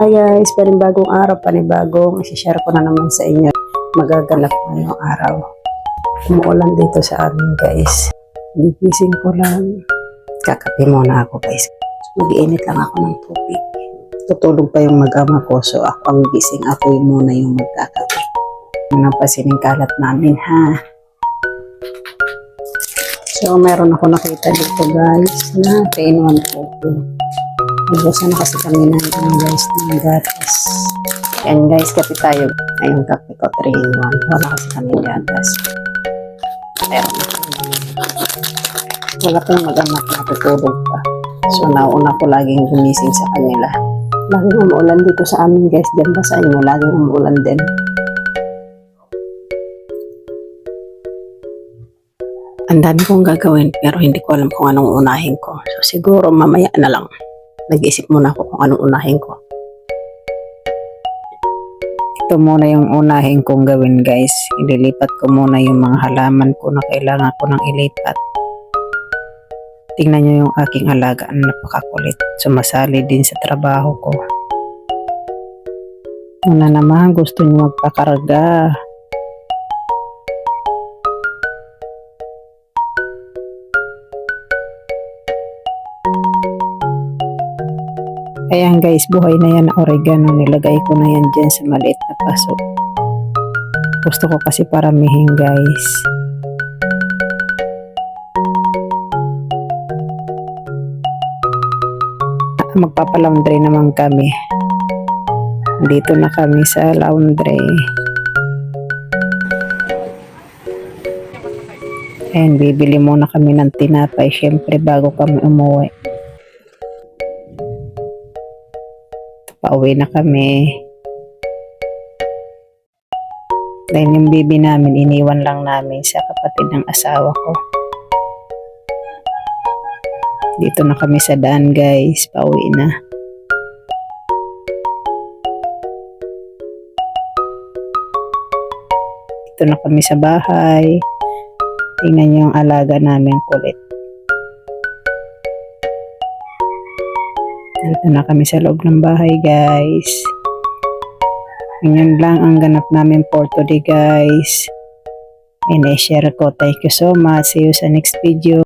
Hi guys, panibagong araw, panibagong isi-share ko na naman sa inyo. Magaganap ngayong araw. Umuulan dito sa amin guys. Gigising ko lang. Kakape muna ako guys. Mag-iinit lang ako ng tubig. Tutulog pa yung mag-ama ko, so ako ang gising. Ako yung muna yung magkakape. Napasin yung kalat namin ha. So meron ako nakita dito guys na 3-in-1 coffee. Nabusan na kasi kami ng guys ng gatas. Yan guys, kape tayo. Ayun kape ko 3-in-1. Wala kasi kami gatas. Meron na kami. Wala kang mag-anak na tutulog pa. So nauna ko laging gumising sa kanila. Laging umuulan dito sa amin guys. Diyan ba sa inyo? Laging umuulan din. Ang dami kong gagawin pero hindi ko alam kung anong unahin ko. So siguro mamaya na lang. Nag-iisip muna ako kung anong unahin ko. Ito muna yung unahin kong gawin guys. Ililipat ko muna yung mga halaman ko na kailangan ko nang ilipat. Tingnan nyo yung aking alaga na napakakulit. Sumasali din sa trabaho ko. Una naman gusto nyo magpakarga. Ayan guys, buhay na yan na oregano. Nilagay ko na yan dyan sa maliit na paso. Gusto ko kasi paramihin guys. Magpapalaundry naman kami. Dito na kami sa laundry. Ayan, bibili muna kami ng tinapay syempre bago kami umuwi. Pauwi na kami. Dahil yung baby namin, iniwan lang namin sa kapatid ng asawa ko. Dito na kami sa daan guys. Pauwi na. Dito na kami sa bahay. Tingnan niyo yung alaga namin kulit. Dito na kami sa loob ng bahay guys. Ganyan lang ang ganap namin for today guys. And I share ko. Thank you so much. See you sa next video.